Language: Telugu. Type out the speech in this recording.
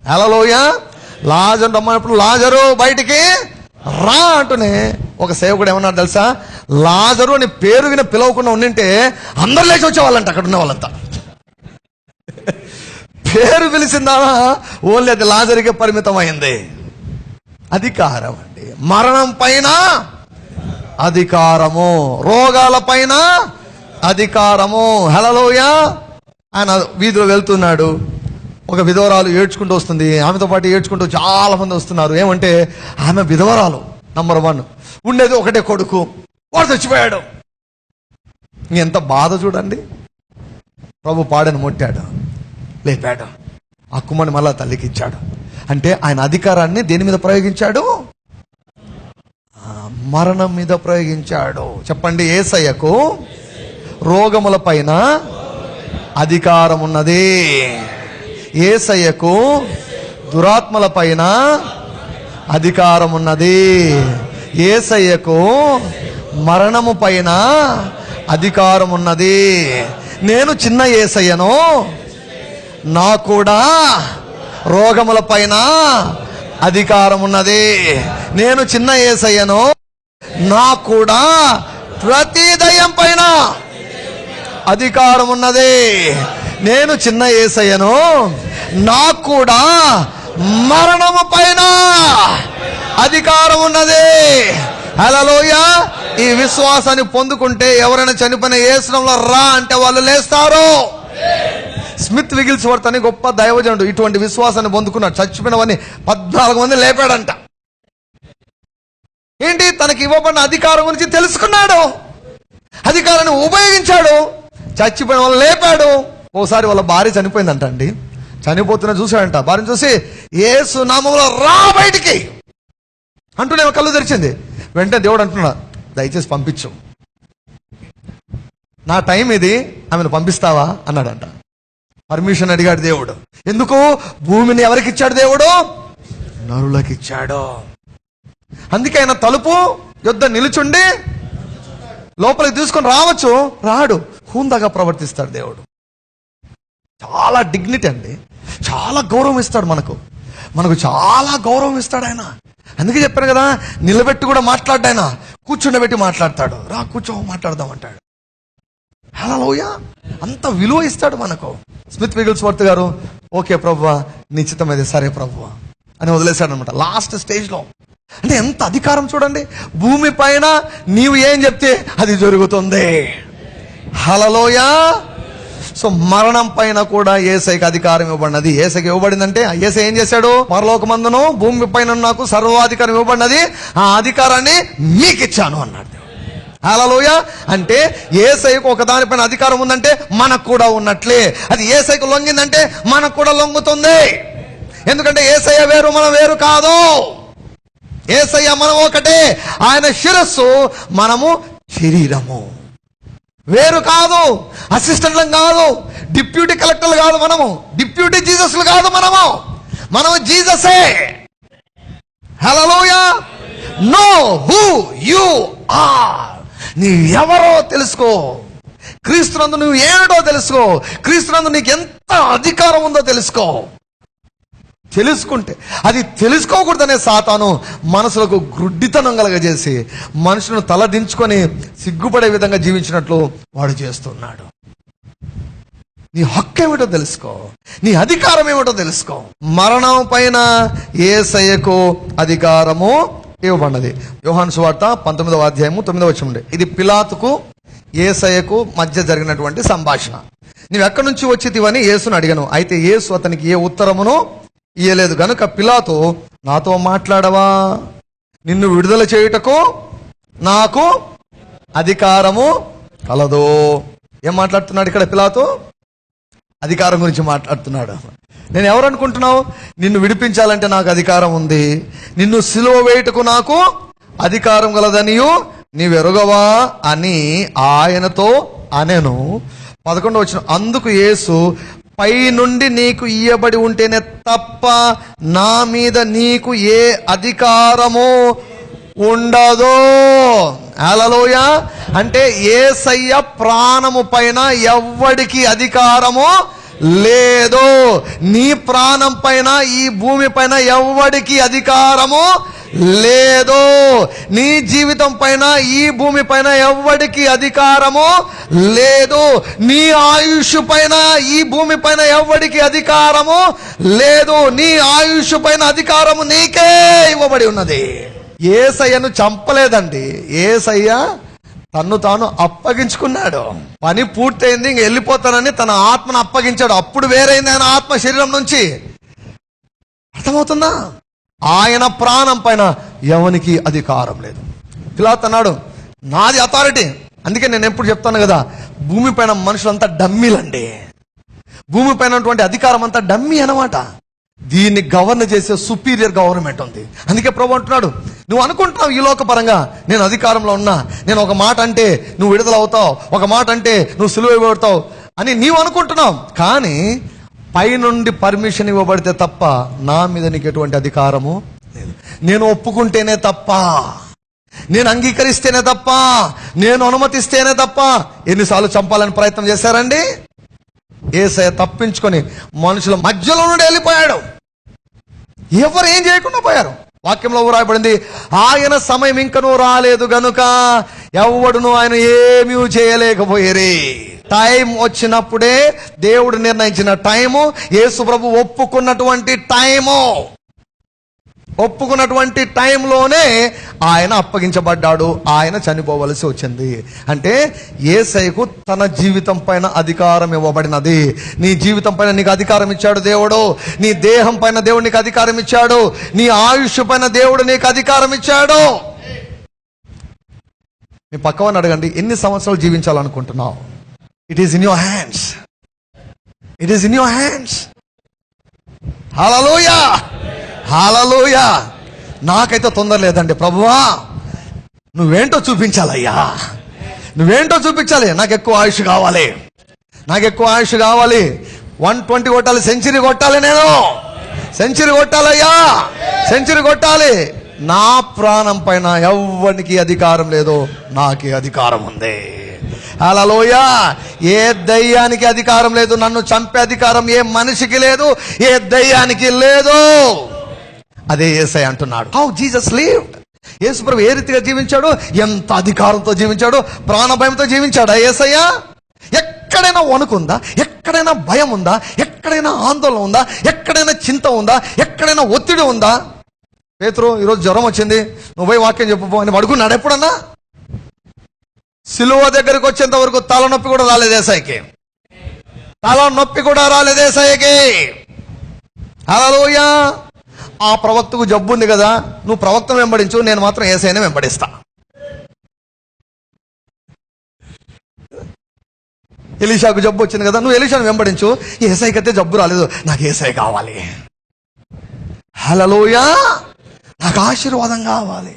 హల్లెలూయా. లాజరు రమ్మన్నప్పుడు లాజరు బయటికి రా అంటూనే ఒక సేవకుడు ఏమన్నాడు తెలుసా, లాజరు అని పేరు విని పిలవకుండా ఉండింటే అందరు లేచి వచ్చేవాళ్ళంట అక్కడ ఉన్న వాళ్ళంతా. పేరు పిలిచిందా ఓన్లీ అది లాజరుకే పరిమితం అయింది. అధికారం అండి. మరణం పైన అధికారము, రోగాల పైన అధికారము. హల్లెలూయా. ఆయన వీధిలో వెళ్తున్నాడు, ఒక విధవరాలు ఏడ్చుకుంటూ వస్తుంది, ఆమెతో పాటు ఏడ్చుకుంటూ చాలా మంది వస్తున్నారు. ఏమంటే ఆమె విధవరాలు, నంబర్ 1, ఉండేది ఒకటే కొడుకు, వాడు చచ్చిపోయాడు. ఎంత బాధ చూడండి. ప్రభు పాడని మొట్టాడు, లేపాడు, ఆ కుమ్మని మళ్ళా తల్లికి ఇచ్చాడు. అంటే ఆయన అధికారాన్ని దేని మీద ప్రయోగించాడు? మరణం మీద ప్రయోగించాడు. చెప్పండి, యేసయ్యకు రోగముల పైన అధికారం ఉన్నది. యేసయ్యకు దురాత్మల పైన అధికారం ఉన్నది. యేసయ్యకు మరణము పైన అధికారం ఉన్నది. నేను చిన్న యేసయ్యను, నా కూడా రోగముల పైన అధికారం ఉన్నది. నేను చిన్న యేసయ్యను, నా కూడా ప్రతి దయ్యం పైన అధికారం ఉన్నది. నేను చిన్న యేసయ్యను, నాకు కూడా మరణము పైన అధికారం ఉన్నది. హల్లెలూయా. ఈ విశ్వాసాన్ని పొందుకుంటే ఎవరైనా చనిపోయిన యేసునామములో రా అంటే వాళ్ళు లేస్తారు. స్మిత్ విగిల్స్వర్త్ అని గొప్ప దైవజనుడు ఇటువంటి విశ్వాసాన్ని పొందుకున్నాడు. చచ్చిపోయినవన్నీ 14 మంది లేపాడంట. ఏంటి? తనకి ఇవ్వబడిన అధికారం గురించి తెలుసుకున్నాడు, అధికారాన్ని ఉపయోగించాడు, చచ్చిపోయిన వాళ్ళు లేపాడు. ఓసారి వాళ్ళ భార్య చనిపోయిందంట అండి. చనిపోతున్నా చూశాడంట. భార్యను చూసి యేసు నామములో రా బయటికి అంటూనే కళ్ళు తెరిచింది. వెంటనే దేవుడు అంటున్నాడు, దయచేసి పంపించు, నా టైం ఇది, ఆమెను పంపిస్తావా అన్నాడంట. పర్మిషన్ అడిగాడు దేవుడు. ఎందుకు? భూమిని ఎవరికి ఇచ్చాడు దేవుడు? నరులకు ఇచ్చాడు. అందుకే ఆయన తలుపు యొద్ద నిలుచుండి లోపలికి తీసుకొని రావచ్చు, రాడు, హుందాగా ప్రవర్తిస్తాడు దేవుడు. చాలా డిగ్నిటీ అండి, చాలా గౌరవం ఇస్తాడు మనకు చాలా గౌరవం ఇస్తాడు ఆయన. అందుకే చెప్పాను కదా, నిలబెట్టి కూడా మాట్లాడ్డా, ఆయన కూర్చుండబెట్టి మాట్లాడతాడు. రా కూర్చో మాట్లాడదాం అంటాడు. హల్లెలూయా. అంత విలువ ఇస్తాడు మనకు. స్మిత్ విగిల్స్వర్త్ గారు, ఓకే ప్రభువా, నిశ్చితమైంది, సరే ప్రభువా అని వదిలేశాడు అనమాట లాస్ట్ స్టేజ్లో. అంటే ఎంత అధికారం చూడండి. భూమి పైన నీవు ఏం చెప్తే అది జరుగుతుంది. హల్లెలూయా. సో మరణం పైన కూడా యేసయ్యకి అధికారం ఇవ్వబడినది. యేసయ్యకి ఇవ్వబడిందంటే యేసయ్య ఏం చేశాడు? పరలోకమందును భూమి పైన నాకు సర్వాధికారం ఇవ్వబడినది, ఆ అధికారాన్ని మీకు ఇచ్చాను అన్నాడు. హల్లెలూయా. అంటే యేసయ్యకు ఒక దానిపైన అధికారం ఉందంటే మనకు కూడా ఉన్నట్లే. అది యేసయ్యకు లొంగిందంటే మనకు కూడా లొంగుతుంది. ఎందుకంటే యేసయ్య వేరు, మనం వేరు కాదు. యేసయ్య మనం ఒకటే, ఆయన శిరస్సు, మనము శరీరము. వేరు కాదు, అసిస్టెంట్లం కాదు, డిప్యూటీ కలెక్టర్లు కాదు, మనము డిప్యూటీ జీసస్లు కాదు, మనము జీససే. Hallelujah. Know who you are. నీవు ఎవరో తెలుసుకో, క్రీస్తునందు నువ్వు ఏమిటో తెలుసుకో, క్రీస్తునందు నీకు ఎంత అధికారం ఉందో తెలుసుకో. తెలుసుకుంటే, అది తెలుసుకోకూడదనే సాతాను మనసులకు గ్రుడ్డితనం కలగజేసి మనుషులను తలదించుకొని సిగ్గుపడే విధంగా జీవించినట్లు వాడు చేస్తున్నాడు. నీ హక్కు ఏమిటో తెలుసుకో, నీ అధికారం ఏమిటో తెలుసుకో. మరణం పైన యేసయ్యకు అధికారము ఇవ్వబడినది. యోహాను సువార్త 19వ అధ్యాయము 9వ వచనం. ఇది పిలాతుకు యేసయ్యకు మధ్య జరిగినటువంటి సంభాషణ. నీవు ఎక్కడి నుంచి వచ్చితివని యేసును అడిగాను. అయితే యేసు అతనికి ఏ ఉత్తరమును ఇయ్యలేదు. గనుక పిలాతు, నాతో మాట్లాడవా? నిన్ను విడుదల చేయుటకు నాకు అధికారము కలదు. ఏం మాట్లాడుతున్నాడు ఇక్కడ పిలాతు? అధికారం గురించి మాట్లాడుతున్నాడు. నేను ఎవరు అనుకుంటున్నావు? నిన్ను విడిపించాలంటే నాకు అధికారం ఉంది, నిన్ను సిలువ వేయుటకు నాకు అధికారం గలదనియు నీవెరుగవా అని ఆయనతో అనెను. 11వ వచనం. అందుకు యేసు, పై నుండి నీకు ఇయ్యబడి ఉంటేనే తప్ప నా మీద నీకు ఏ అధికారము ఉండదు. హల్లెలూయా. అంటే యేసయ్య ప్రాణము పైన ఎవ్వడికి అధికారము లేదు. నీ ప్రాణం పైన ఈ భూమి పైన ఎవ్వడికి అధికారము లేదు. నీ జీవితం పైన ఈ భూమి పైన ఎవ్వడికి అధికారము లేదు. నీ ఆయుష్ పైన ఈ భూమి పైన ఎవ్వడికి అధికారము లేదు. నీ ఆయుష్ పైన అధికారము నీకే ఇవ్వబడి ఉన్నది. యేసయ్యను చంపలేదండి, యేసయ్య తన్ను తాను అప్పగించుకున్నాడు. పని పూర్తయింది, ఇంక వెళ్ళిపోతానని తన ఆత్మను అప్పగించాడు. అప్పుడు వేరైంది ఆయన ఆత్మ శరీరం నుంచి. అర్థమవుతుందా? ఆయన ప్రాణం పైన ఎవనికి అధికారం లేదు. పిలాతు అన్నాడు, నాది అథారిటీ. అందుకే నేను ఎప్పుడు చెప్తాను కదా, భూమి పైన మనుషులంతా డమ్మీలండి. భూమి పైన అధికారం అంతా డమ్మీ అన్నమాట. దీన్ని గవర్న చేసే సుపీరియర్ గవర్నమెంట్ ఉంది. అందుకే ప్రభు అంటున్నాడు, నువ్వు అనుకుంటున్నావు ఈ లోక పరంగా నేను అధికారంలో ఉన్నా, నేను ఒక మాట అంటే నువ్వు విడుదల అవుతావు, ఒక మాట అంటే నువ్వు సిలువ ఇవ్వబడతావు అని నీవు అనుకుంటున్నావు. కానీ పైనుండి పర్మిషన్ ఇవ్వబడితే తప్ప నా మీద నీకు ఎటువంటి అధికారము లేదు. నేను ఒప్పుకుంటేనే తప్ప, నేను అంగీకరిస్తేనే తప్ప, నేను అనుమతిస్తేనే తప్ప. ఎన్నిసార్లు చంపాలని ప్రయత్నం చేశారండి? యేసయ్య తప్పించుకొని మనుషుల మధ్యలో నుండి వెళ్ళిపోయాడు. ఎవరు ఏం చేయకుండా పోయారు. వాక్యంలో రాయబడింది, ఆయన సమయం ఇంకనూ రాలేదు గనుక ఎవడును ఆయన ఏమీ చేయలేకపోయేరి. టైం వచ్చినప్పుడే, దేవుడు నిర్ణయించిన టైము, యేసు ప్రభు ఒప్పుకున్నటువంటి టైంలోనే ఆయన అప్పగించబడ్డాడు, ఆయన చనిపోవలసి వచ్చింది. అంటే యేసయ్యకు తన జీవితం పైన అధికారం ఇవ్వబడినది. నీ జీవితం పైన నీకు అధికారం ఇచ్చాడు దేవుడు. నీ దేహం పైన దేవుడు నీకు అధికారం ఇచ్చాడు. నీ ఆయుష్ పైన దేవుడు నీకు అధికారం ఇచ్చాడు. మీ పక్కవాన్ని అడగండి, ఎన్ని సంవత్సరాలు జీవించాలనుకుంటున్నావు? It is in your hands. It is in your hands. Hallelujah, hallelujah. నాకైతే తొందర లేదండి ప్రభువా, నువ్వేంటో చూపించాలయ్యా, నువ్వేంటో చూపించాలి. నాకు ఎక్కువ ఆయుష్ కావాలి, నాకు ఎక్కువ ఆయుష్ కావాలి. 120 కొట్టాలి, సెంచరీ కొట్టాలి, నేను సెంచరీ కొట్టాలయ్యా, సెంచరీ కొట్టాలి. నా ప్రాణం పైన ఎవ్వరికి అధికారం లేదు, నాకే అధికారం ఉంది. హల్లెలూయా. ఏ దయ్యానికి అధికారం లేదు. నన్ను చంపే అధికారం ఏ మనిషికి లేదు, ఏ దయ్యానికి లేదు. అదే యేసయ్య అంటున్నాడు. How Jesus lived. యేసు ప్రభు ఏ రీతిగా జీవించాడు, ఎంత అధికారంతో జీవించాడు, ప్రాణభయంతో జీవించాడు యేసయ్య. ఎక్కడైనా వణుకుందా? ఎక్కడైనా భయం ఉందా? ఎక్కడైనా ఆందోళన ఉందా? ఎక్కడైనా చింత ఉందా? ఎక్కడైనా ఒత్తిడి ఉందా? పేతురు, ఈరోజు జ్వరం వచ్చింది, నువ్వు పోయి వాక్యం చెప్పు అని అడుగున్నాడు ఎప్పుడన్నా? సిలువ దగ్గరికి వచ్చేంత వరకు తలనొప్పి కూడా రాలేదు యేసయ్యకి, తలనొప్పి కూడా రాలేదు యేసయ్యకి. హల్లెలూయా. ఆ ప్రవక్తకు జబ్బు ఉంది కదా, నువ్వు ప్రవక్తను వెంబడించు, నేను మాత్రం యేసయ్యనే వెంబడిస్తా. ఎలీషాకు జబ్బు వచ్చింది కదా, నువ్వు ఎలీషాను వెంబడించు, యేసయ్యకి అయితే జబ్బు రాలేదు, నాకు యేసయ్య కావాలి. హల్లెలూయా. నాకు ఆశీర్వాదం కావాలి.